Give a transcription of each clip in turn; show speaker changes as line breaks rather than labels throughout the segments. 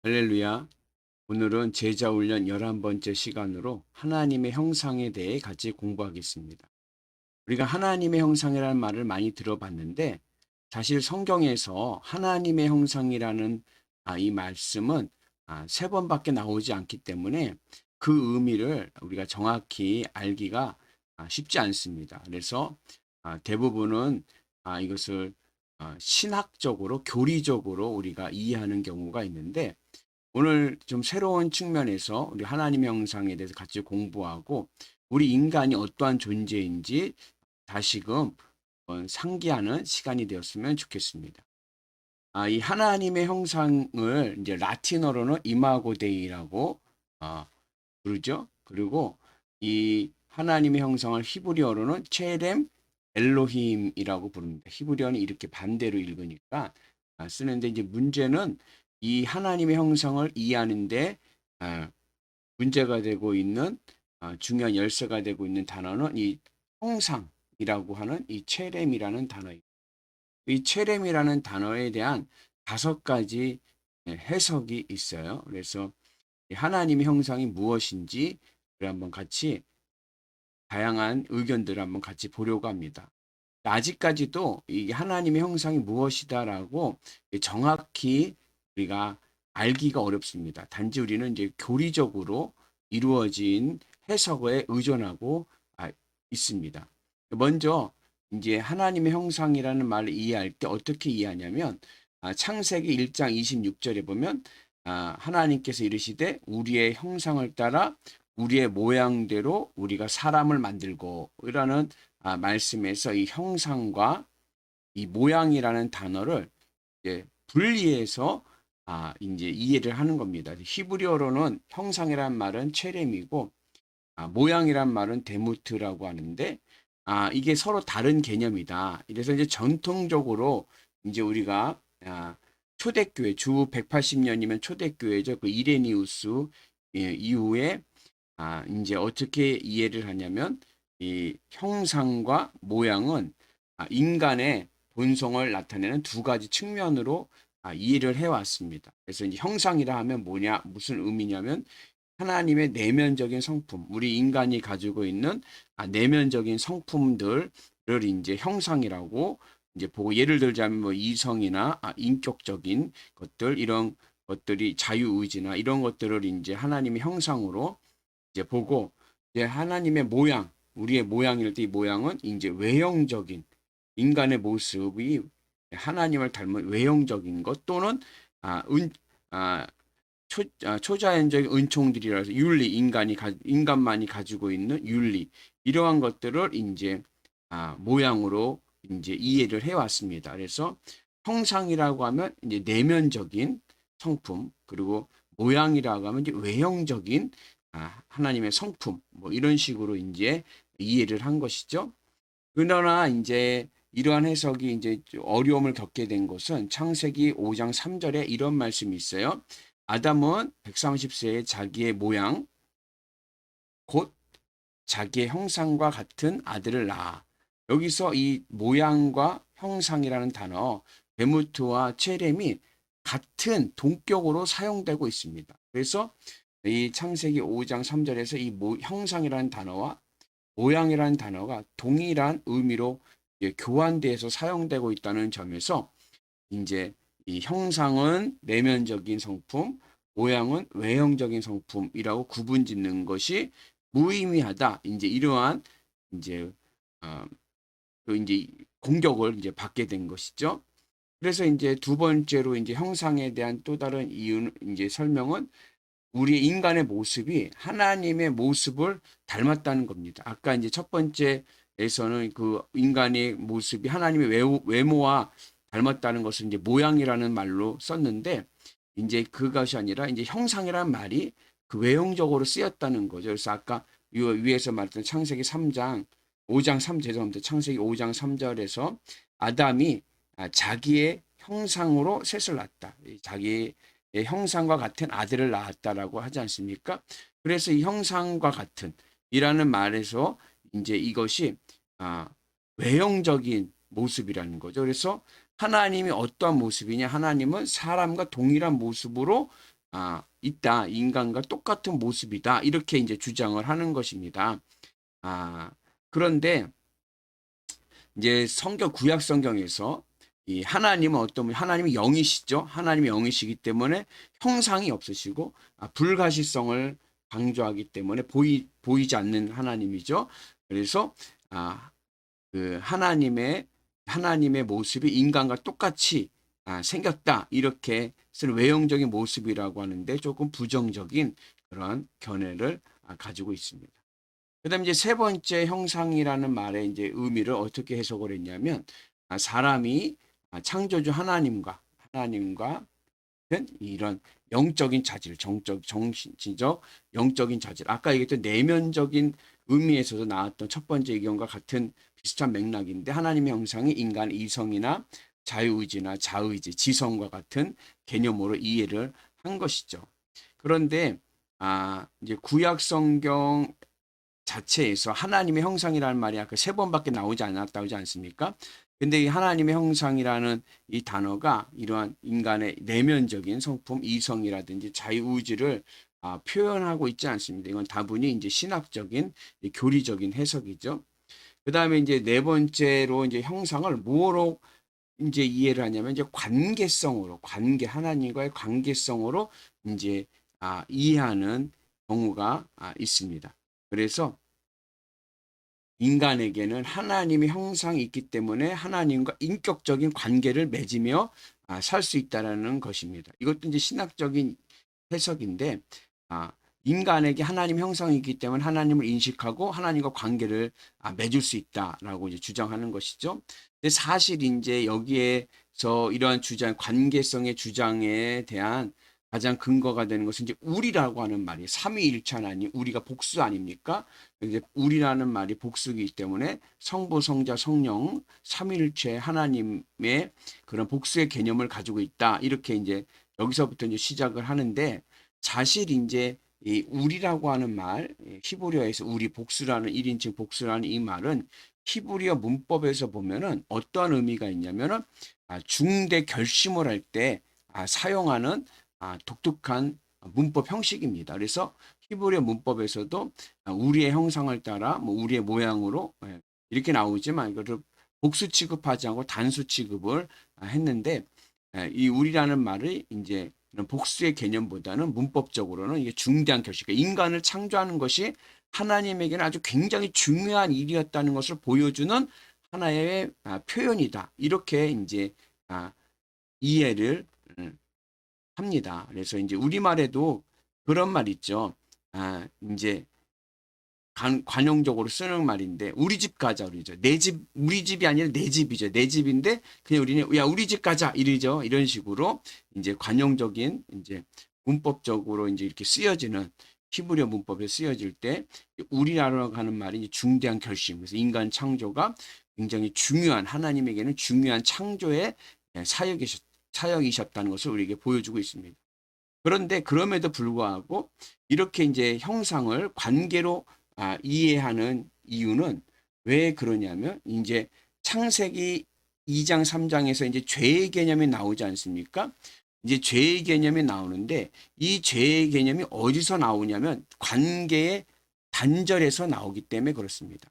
할렐루야. 오늘은 제자훈련 11번째 시간으로 하나님의 형상에 대해 같이 공부하겠습니다. 우리가 하나님의 형상이라는 말을 많이 들어봤는데 사실 성경에서 하나님의 형상이라는 이 말씀은 세 번밖에 나오지 않기 때문에 그 의미를 우리가 정확히 알기가 쉽지 않습니다. 그래서 대부분은 이것을 신학적으로 교리적으로 우리가 이해하는 경우가 있는데 오늘 좀 새로운 측면에서 우리 하나님의 형상에 대해서 같이 공부하고 우리 인간이 어떠한 존재인지 다시금 상기하는 시간이 되었으면 좋겠습니다. 이 하나님의 형상을 이제 라틴어로는 이마고 데이라고 부르죠. 그리고 이 하나님의 형상을 히브리어로는 체렘 엘로힘이라고 부릅니다. 히브리어는 이렇게 반대로 읽으니까 쓰는데 이제 문제는 이 하나님의 형상을 이해하는데 아, 문제가 되고 있는 중요한 열쇠가 되고 있는 단어는 이 형상이라고 하는 이 체렘이라는 단어입니다. 이 체렘이라는 단어에 대한 5가지 해석이 있어요. 그래서 하나님의 형상이 무엇인지 한번 같이 다양한 의견들을 한번 같이 보려고 합니다. 아직까지도 이 하나님의 형상이 무엇이다라고 정확히 우리가 알기가 어렵습니다. 단지 우리는 이제 교리적으로 이루어진 해석에 의존하고 있습니다. 먼저 이제 하나님의 형상이라는 말을 이해할 때 어떻게 이해하냐면 창세기 1장 26절에 보면 하나님께서 이르시되 우리의 형상을 따라 우리의 모양대로 우리가 사람을 만들고 이라는 말씀에서 이 형상과 이 모양이라는 단어를 이제 분리해서 이제 이해를 하는 겁니다. 히브리어로는 형상이란 말은 체렘이고 모양이란 말은 데무트라고 하는데 이게 서로 다른 개념이다. 이래서 이제 전통적으로 이제 우리가 초대교회 주 180년이면 초대교회죠. 그 이레니우스 이후에 이제 어떻게 이해를 하냐면 이 형상과 모양은 인간의 본성을 나타내는 2가지 측면으로 이해를 해왔습니다. 그래서 이제 형상이라 하면 뭐냐, 무슨 의미냐면 하나님의 내면적인 성품, 우리 인간이 가지고 있는 내면적인 성품들을 이제 형상이라고 이제 보고 예를 들자면 뭐 이성이나 인격적인 것들 이런 것들이 자유의지나 이런 것들을 이제 하나님의 형상으로 이제 보고 이제 하나님의 모양, 우리의 모양일 때 이 모양은 이제 외형적인 인간의 모습이 하나님을 닮은 외형적인 것 또는 아, 은, 아, 초자연적인 은총들이라 해서 윤리 인간만이 가지고 있는 윤리 이러한 것들을 이제 모양으로 이제 이해를 해왔습니다. 그래서 형상이라고 하면 이제 내면적인 성품 그리고 모양이라고 하면 이제 외형적인 하나님의 성품 뭐 이런 식으로 이제 이해를 한 것이죠. 그러나 이제 이러한 해석이 이제 어려움을 겪게 된 것은 창세기 5장 3절에 이런 말씀이 있어요. 아담은 130세에 자기의 모양 곧 자기의 형상과 같은 아들을 낳아. 여기서 이 모양과 형상이라는 단어 베무트와 체렘이 같은 동격으로 사용되고 있습니다. 그래서 이 창세기 5장 3절에서 이 형상이라는 단어와 모양이라는 단어가 동일한 의미로 교환돼서 사용되고 있다는 점에서 이제 이 형상은 내면적인 성품, 모양은 외형적인 성품이라고 구분짓는 것이 무의미하다. 이제 이러한 이제 그 이제 공격을 이제 받게 된 것이죠. 그래서 이제 2번째로 이제 형상에 대한 또 다른 이유 이제 설명은 우리 인간의 모습이 하나님의 모습을 닮았다는 겁니다. 아까 이제 첫 번째에서는 그 인간의 모습이 하나님의 외모와 닮았다는 것을 이제 모양이라는 말로 썼는데 이제 그것이 아니라 이제 형상이라는 말이 그 외형적으로 쓰였다는 거죠. 그래서 아까 위에서 말했던 창세기 3장 5장 3 죄송합니다. 창세기 5장 3절에서 아담이 자기의 형상으로 셋을 낳았다. 자기의 형상과 같은 아들을 낳았다라고 하지 않습니까? 그래서 이 형상과 같은 이라는 말에서 이제 이것이 외형적인 모습이라는 거죠. 그래서 하나님이 어떠한 모습이냐? 하나님은 사람과 동일한 모습으로 있다. 인간과 똑같은 모습이다. 이렇게 이제 주장을 하는 것입니다. 아, 그런데 이제 구약 성경에서 이 하나님은 하나님이 영이시죠. 하나님이 영이시기 때문에 형상이 없으시고 불가시성을 강조하기 때문에 보이지 않는 하나님이죠. 그래서 그 하나님의 모습이 인간과 똑같이 생겼다. 이렇게 쓰는 외형적인 모습이라고 하는데 조금 부정적인 그런 견해를 가지고 있습니다. 그다음에 이제 세 번째 형상이라는 말의 이제 의미를 어떻게 해석을 했냐면 사람이 창조주 하나님과 이런 영적인 자질, 정신적, 영적인 자질. 아까 얘기했던 내면적인 의미에서도 나왔던 첫 번째 의견과 같은 비슷한 맥락인데 하나님의 형상이 인간의 이성이나 자유의지나 자의지, 지성과 같은 개념으로 이해를 한 것이죠. 그런데 이제 구약 성경 자체에서 하나님의 형상이라는 말이 아까 세 번밖에 나오지 않았다고 하지 않습니까? 근데 이 하나님의 형상이라는 이 단어가 이러한 인간의 내면적인 성품, 이성이라든지 자유의지를 표현하고 있지 않습니다. 이건 다분히 이제 신학적인 교리적인 해석이죠. 그 다음에 이제 네 번째로 이제 형상을 뭐로 이제 이해를 하냐면 이제 하나님과의 관계성으로 이제 이해하는 경우가 있습니다. 그래서 인간에게는 하나님의 형상이 있기 때문에 하나님과 인격적인 관계를 맺으며 살 수 있다라는 것입니다. 이것도 이제 신학적인 해석인데 인간에게 하나님 형상이 있기 때문에 하나님을 인식하고 하나님과 관계를 맺을 수 있다라고 이제 주장하는 것이죠. 근데 사실 이제 여기에서 이러한 관계성의 주장에 대한 가장 근거가 되는 것은 이제 우리라고 하는 말이 삼위일체 하나님, 우리가 복수 아닙니까? 이제 우리라는 말이 복수이기 때문에 성부, 성자, 성령 삼위일체 하나님의 그런 복수의 개념을 가지고 있다. 이렇게 이제 여기서부터 이제 시작을 하는데 사실 이제 이 우리라고 하는 말, 히브리어에서 우리 복수라는 1인칭 복수라는 이 말은 히브리어 문법에서 보면은 어떠한 의미가 있냐면은 중대 결심을 할 때 사용하는 독특한 문법 형식입니다. 그래서 히브리어 문법에서도 우리의 형상을 따라 뭐 우리의 모양으로 이렇게 나오지만 이거를 복수 취급하지 않고 단수 취급을 했는데 이 우리라는 말이 이제 복수의 개념보다는 문법적으로는 이게 중대한 결실, 인간을 창조하는 것이 하나님에게는 아주 굉장히 중요한 일이었다는 것을 보여주는 하나의 표현이다. 이렇게 이제 이해를 합니다. 그래서 이제 우리말에도 그런 말 있죠. 이제 관용적으로 쓰는 말인데 우리 집 가자 그러죠. 내 집, 우리 집이 아니라 내 집이죠. 내 집인데 그냥 우리는 야 우리 집 가자 이러죠. 이런 식으로 이제 관용적인 이제 문법적으로 이제 이렇게 쓰여지는 히브리어 문법에 쓰여질 때 우리라고 하는 말이 이제 중대한 결심. 그래서 인간 창조가 굉장히 중요한 하나님에게는 중요한 창조의 사역이셨다는 것을 우리에게 보여주고 있습니다. 그런데 그럼에도 불구하고 이렇게 이제 형상을 관계로 이해하는 이유는 왜 그러냐면 이제 창세기 2장 3장에서 이제 죄의 개념이 나오지 않습니까? 이제 죄의 개념이 나오는데 이 죄의 개념이 어디서 나오냐면 관계의 단절에서 나오기 때문에 그렇습니다.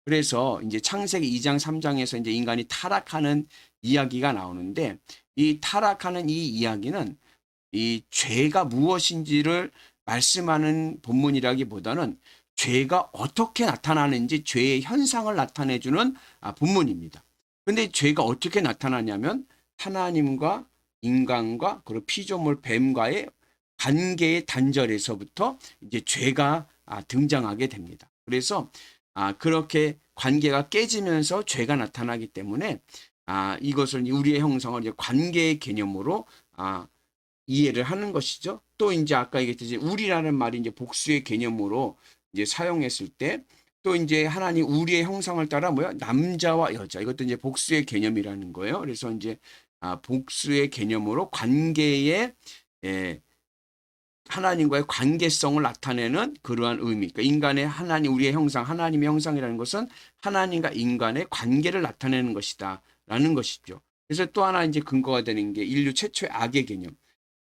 그래서 이제 창세기 2장 3장에서 이제 인간이 타락하는 이야기가 나오는데 이 타락하는 이 이야기는 이 죄가 무엇인지를 말씀하는 본문이라기보다는 죄가 어떻게 나타나는지 죄의 현상을 나타내주는 본문입니다. 근데 죄가 어떻게 나타나냐면 하나님과 인간과 그리고 피조물 뱀과의 관계의 단절에서부터 이제 죄가 등장하게 됩니다. 그래서 그렇게 관계가 깨지면서 죄가 나타나기 때문에 이것을 우리의 형성을 이제 관계의 개념으로 이해를 하는 것이죠. 또 이제 아까 얘기했듯이 우리라는 말이 이제 복수의 개념으로 이제 사용했을 때 또 이제 하나님 우리의 형상을 따라 남자와 여자 이것도 이제 복수의 개념이라는 거예요. 그래서 이제 복수의 개념으로 관계의 하나님과의 관계성을 나타내는 그러한 의미. 그러니까 인간의 우리의 형상, 하나님의 형상이라는 것은 하나님과 인간의 관계를 나타내는 것이다라는 것이죠. 그래서 또 하나 이제 근거가 되는 게 인류 최초의 악의 개념.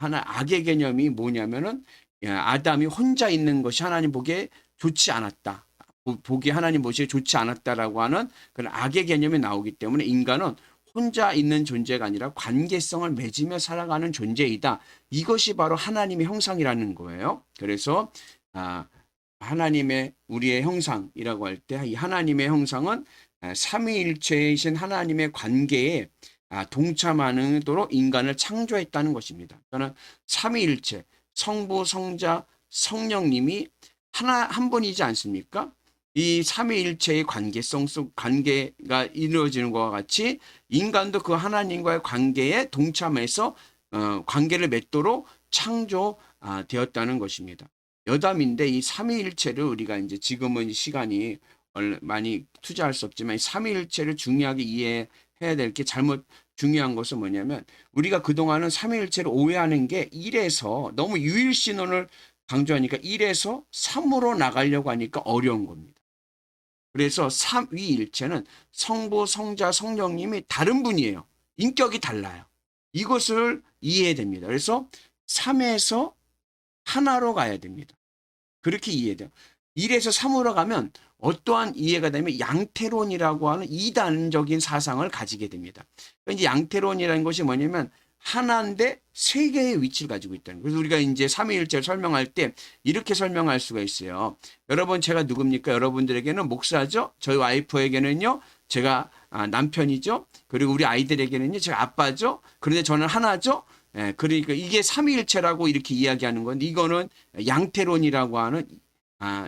하나 악의 개념이 뭐냐면은 아담이 혼자 있는 것이 하나님 보기에 좋지 않았다. 보기에 하나님 보시기에 좋지 않았다라고 하는 그런 악의 개념이 나오기 때문에 인간은 혼자 있는 존재가 아니라 관계성을 맺으며 살아가는 존재이다. 이것이 바로 하나님의 형상이라는 거예요. 그래서 하나님의 우리의 형상이라고 할 때 이 하나님의 형상은 삼위일체이신 하나님의 관계에 동참하도록 인간을 창조했다는 것입니다. 저는 삼위일체, 성부, 성자, 성령님이 한 분이지 않습니까? 이 삼위일체의 관계가 이루어지는 것과 같이 인간도 그 하나님과의 관계에 동참해서 관계를 맺도록 창조되었다는 것입니다. 여담인데 이 삼위일체를 우리가 이제 지금은 시간이 많이 투자할 수 없지만 이 삼위일체를 중요하게 이해해야 될 게 중요한 것은 뭐냐면 우리가 그동안은 삼위일체를 오해하는 게 1에서 너무 유일신론을 강조하니까 1에서 3으로 나가려고 하니까 어려운 겁니다. 그래서 삼위일체는 성부, 성자, 성령님이 다른 분이에요. 인격이 달라요. 이것을 이해해야 됩니다. 그래서 3에서 하나로 가야 됩니다. 그렇게 이해돼요. 1에서 3으로 가면 어떠한 이해가 되면 양태론이라고 하는 이단적인 사상을 가지게 됩니다. 이제 양태론이라는 것이 뭐냐면 하나인데 세 개의 위치를 가지고 있다는 거예요. 그래서 우리가 이제 삼위일체를 설명할 때 이렇게 설명할 수가 있어요. 여러분 제가 누굽니까? 여러분들에게는 목사죠. 저희 와이프에게는요. 제가 남편이죠. 그리고 우리 아이들에게는요. 제가 아빠죠. 그런데 저는 하나죠. 그러니까 이게 삼위일체라고 이렇게 이야기하는 건데 이거는 양태론이라고 하는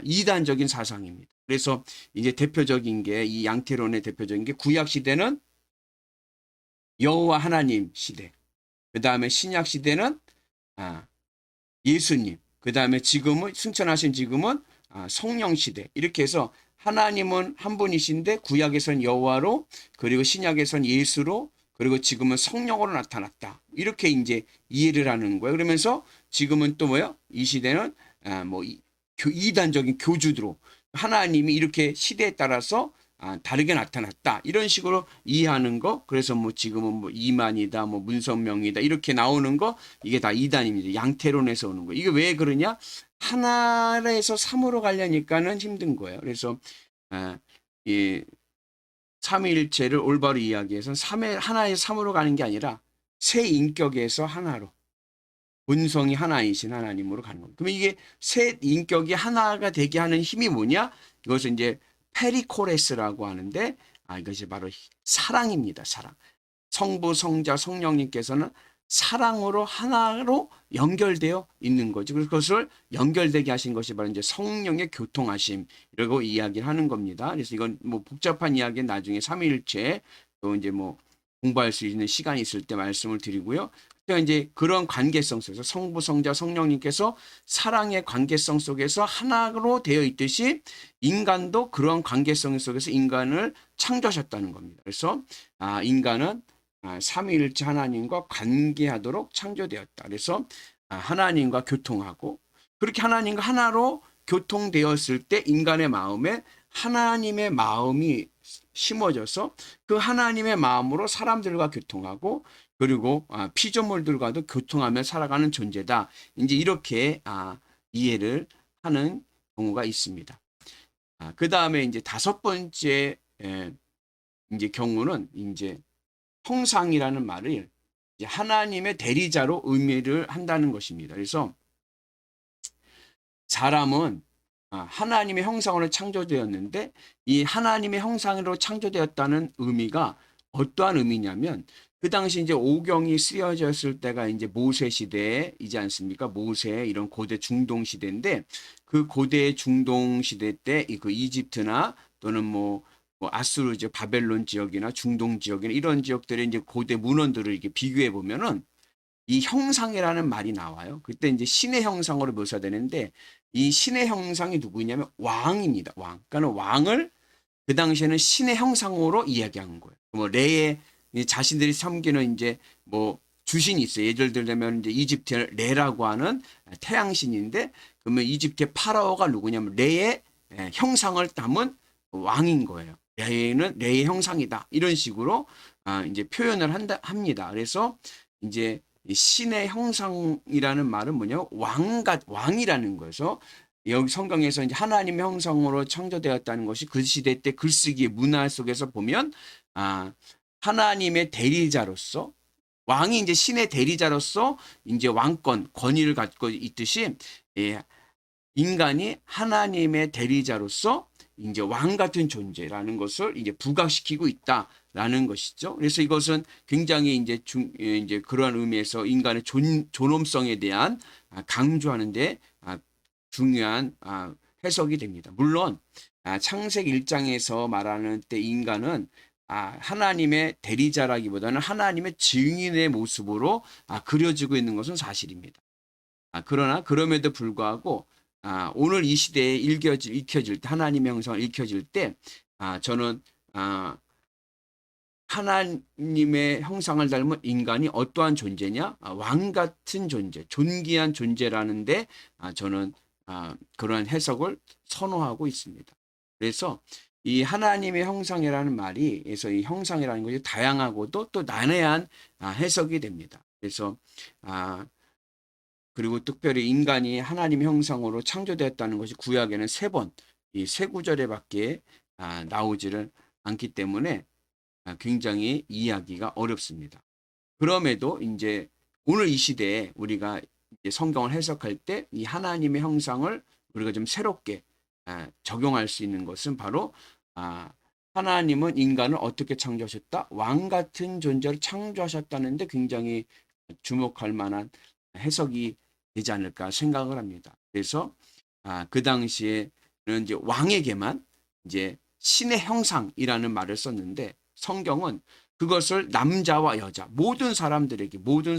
이단적인 사상입니다. 그래서 이제 대표적인 게 이 양태론의 대표적인 게 구약 시대는 여호와 하나님 시대, 그 다음에 신약 시대는 예수님, 그 다음에 지금은 승천하신 지금은 성령 시대 이렇게 해서 하나님은 한 분이신데 구약에선 여호와로 그리고 신약에선 예수로 그리고 지금은 성령으로 나타났다. 이렇게 이제 이해를 하는 거예요. 그러면서 지금은 또 뭐예요? 이 시대는 이단적인 교주로 하나님이 이렇게 시대에 따라서 다르게 나타났다. 이런 식으로 이해하는 거. 그래서 뭐 지금은 뭐 이만이다, 뭐 문선명이다 이렇게 나오는 거 이게 다 이단입니다. 양태론에서 오는 거. 이게 왜 그러냐? 하나에서 3으로 가려니까는 힘든 거예요. 그래서 이 삼위일체를 올바로 이야기해서 하나에서 3으로 가는 게 아니라 세 인격에서 하나로 본성이 하나이신 하나님으로 가는 겁니다. 그러면 이게 세 인격이 하나가 되게 하는 힘이 뭐냐? 이것은 이제 페리코레스라고 하는데 이것이 바로 사랑입니다. 사랑. 성부, 성자, 성령님께서는 사랑으로 하나로 연결되어 있는 거죠. 그것을 연결되게 하신 것이 바로 이제 성령의 교통하심이라고 이야기를 하는 겁니다. 그래서 이건 뭐 복잡한 이야기는 나중에 삼위일체 또 이제 뭐 공부할 수 있는 시간이 있을 때 말씀을 드리고요. 그러니까 이제 그런 관계성 속에서 성부, 성자, 성령님께서 사랑의 관계성 속에서 하나로 되어 있듯이 인간도 그런 관계성 속에서 인간을 창조하셨다는 겁니다. 그래서 인간은 삼위일체 하나님과 관계하도록 창조되었다. 그래서 하나님과 교통하고 그렇게 하나님과 하나로 교통되었을 때 인간의 마음에 하나님의 마음이 심어져서 그 하나님의 마음으로 사람들과 교통하고 그리고 피조물들과도 교통하며 살아가는 존재다. 이제 이렇게 이해를 하는 경우가 있습니다. 그 다음에 이제 다섯 번째 이제 경우는 이제 형상이라는 말을 이제 하나님의 대리자로 의미를 한다는 것입니다. 그래서 사람은 하나님의 형상으로 창조되었는데 이 하나님의 형상으로 창조되었다는 의미가 어떠한 의미냐면 그 당시 이제 오경이 쓰여졌을 때가 이제 모세 시대이지 않습니까? 모세 이런 고대 중동 시대인데 그 고대 중동 시대 때 그 이집트나 또는 뭐 아수르 바벨론 지역이나 중동 지역이나 이런 지역들의 이제 고대 문헌들을 이렇게 비교해 보면은 이 형상이라는 말이 나와요. 그때 이제 신의 형상으로 묘사되는데 이 신의 형상이 누구냐면 왕입니다. 왕. 그러니까 왕을 그 당시에는 신의 형상으로 이야기한 거예요. 뭐 레의 자신들이 섬기는 이제 뭐 주신이 있어요. 예를 들면 이제 이집트의 레라고 하는 태양신인데 그러면 이집트의 파라오가 누구냐면 레의 형상을 담은 왕인 거예요. 레는 레의 형상이다. 이런 식으로 이제 표현을 합니다. 그래서 이제 이 신의 형상이라는 말은 뭐냐? 왕이라는 거죠. 여기 성경에서 이제 하나님의 형상으로 창조되었다는 것이 그 시대 때 글쓰기 문화 속에서 보면 아, 하나님의 대리자로서 왕이 이제 신의 대리자로서 이제 왕권, 권위를 갖고 있듯이 예, 인간이 하나님의 대리자로서 이제 왕 같은 존재라는 것을 이제 부각시키고 있다라는 것이죠. 그래서 이것은 굉장히 이제 그러한 의미에서 인간의 존엄성에 대한 강조하는데 중요한 해석이 됩니다. 물론 창세기 1장에서 말하는 때 인간은 하나님의 대리자라기보다는 하나님의 증인의 모습으로 그려지고 있는 것은 사실입니다. 그러나 그럼에도 불구하고 오늘 이 시대에 읽혀질 때 하나님의 형상을 읽혀질 때 저는 하나님의 형상을 닮은 인간이 어떠한 존재냐? 왕 같은 존재, 존귀한 존재라는데 저는 그러한 해석을 선호하고 있습니다. 그래서 이 하나님의 형상이라는 말이 그래서 이 형상이라는 것이 다양하고도 또 난해한 해석이 됩니다. 그래서 그리고 특별히 인간이 하나님의 형상으로 창조되었다는 것이 구약에는 3번, 이 3구절에밖에 나오지를 않기 때문에 굉장히 이해하기가 어렵습니다. 그럼에도 이제 오늘 이 시대에 우리가 이제 성경을 해석할 때 이 하나님의 형상을 우리가 좀 새롭게 적용할 수 있는 것은 바로 하나님은 인간을 어떻게 창조하셨다? 왕 같은 존재를 창조하셨다는데 굉장히 주목할 만한 해석이 되지 않을까 생각을 합니다. 그래서 그 당시에는 이제 왕에게만 이제 신의 형상이라는 말을 썼는데 성경은 그것을 남자와 여자 모든 사람들에게 모든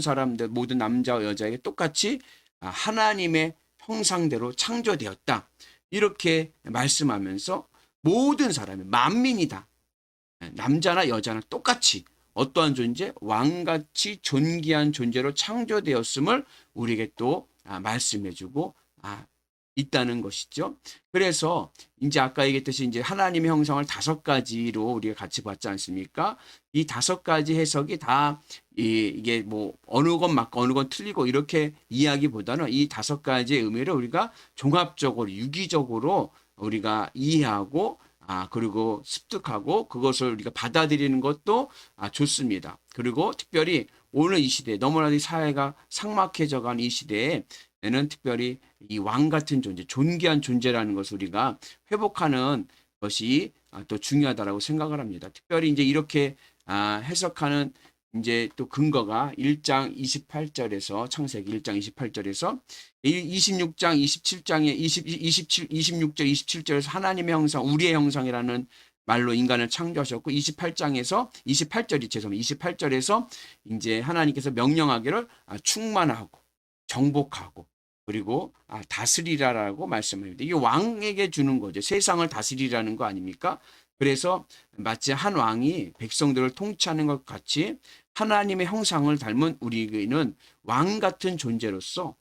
남자와 여자에게 똑같이 하나님의 형상대로 창조되었다 이렇게 말씀하면서 모든 사람이 만민이 다 남자나 여자나 똑같이 어떠한 존재 왕같이 존귀한 존재로 창조되었음을 우리에게 또 말씀해주고 있다는 것이죠. 그래서 이제 아까 얘기했듯이 이제 하나님의 형상을 5가지로 우리가 같이 봤지 않습니까? 이 5가지 해석이 다 이게 뭐 어느 건 맞고 어느 건 틀리고 이렇게 이야기보다는 이 5가지의 의미를 우리가 종합적으로 유기적으로 우리가 이해하고 그리고 습득하고 그것을 우리가 받아들이는 것도 좋습니다. 그리고 특별히 오늘 이 시대에 너무나도 사회가 삭막해져간 이 시대에는 특별히 이 왕 같은 존재, 존귀한 존재라는 것을 우리가 회복하는 것이 또 중요하다라고 생각을 합니다. 특별히 이제 이렇게 해석하는 이제 또 근거가 1장 28절에서 창세기 1장 28절에서 26장 27장에 26절 27절에서 하나님의 형상, 우리의 형상이라는 말로 인간을 창조하셨고 28절에서 이제 하나님께서 명령하기를 충만하고 정복하고 그리고 다스리라라고 말씀합니다. 이게 왕에게 주는 거죠. 세상을 다스리라는 거 아닙니까? 그래서 마치 한 왕이 백성들을 통치하는 것 같이 하나님의 형상을 닮은 우리는 왕 같은 존재로서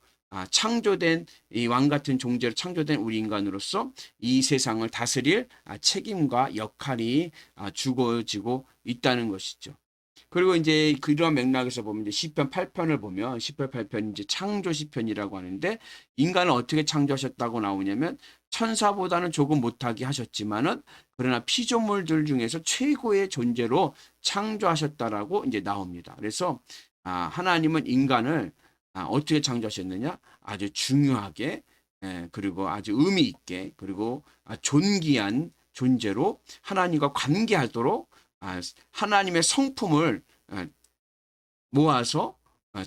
창조된 이 왕 같은 존재로 창조된 우리 인간으로서 이 세상을 다스릴 책임과 역할이 주어지고 있다는 것이죠. 그리고 이제 그런 맥락에서 보면 이제 시편 8편을 보면 시편 8편 이제 창조 시편이라고 하는데 인간을 어떻게 창조하셨다고 나오냐면 천사보다는 조금 못하게 하셨지만은 그러나 피조물들 중에서 최고의 존재로 창조하셨다라고 이제 나옵니다. 그래서 하나님은 인간을 어떻게 창조하셨느냐? 아주 중요하게 그리고 아주 의미 있게 그리고 존귀한 존재로 하나님과 관계하도록 하나님의 성품을 모아서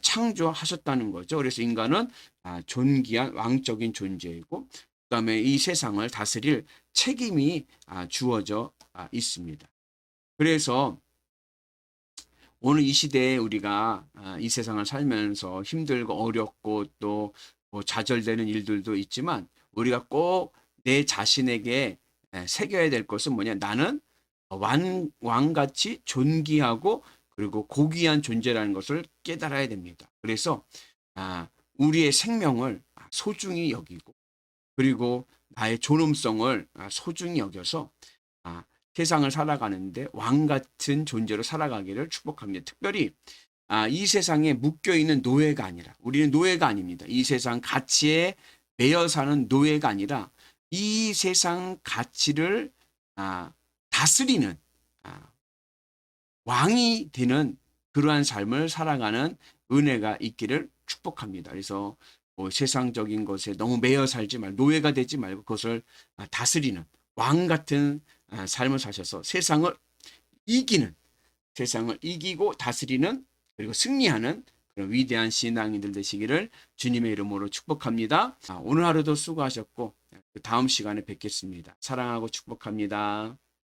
창조하셨다는 거죠. 그래서 인간은 존귀한 왕적인 존재이고 그다음에 이 세상을 다스릴 책임이 주어져 있습니다. 그래서 오늘 이 시대에 우리가 이 세상을 살면서 힘들고 어렵고 또 뭐 좌절되는 일들도 있지만 우리가 꼭 내 자신에게 새겨야 될 것은 뭐냐? 나는 왕같이 존귀하고 그리고 고귀한 존재라는 것을 깨달아야 됩니다. 그래서 우리의 생명을 소중히 여기고 그리고 나의 존엄성을 소중히 여겨서 세상을 살아가는데 왕 같은 존재로 살아가기를 축복합니다. 특별히 이 세상에 묶여 있는 노예가 아니라, 우리는 노예가 아닙니다. 이 세상 가치에 매여 사는 노예가 아니라 이 세상 가치를 다스리는 왕이 되는 그러한 삶을 살아가는 은혜가 있기를 축복합니다. 그래서 뭐 세상적인 것에 너무 매여 살지 말고, 노예가 되지 말고 그것을 다스리는 왕 같은 삶을 사셔서 세상을 이기고 다스리는, 그리고 승리하는 그런 위대한 신앙인들 되시기를 주님의 이름으로 축복합니다. 오늘 하루도 수고하셨고 다음 시간에 뵙겠습니다. 사랑하고 축복합니다.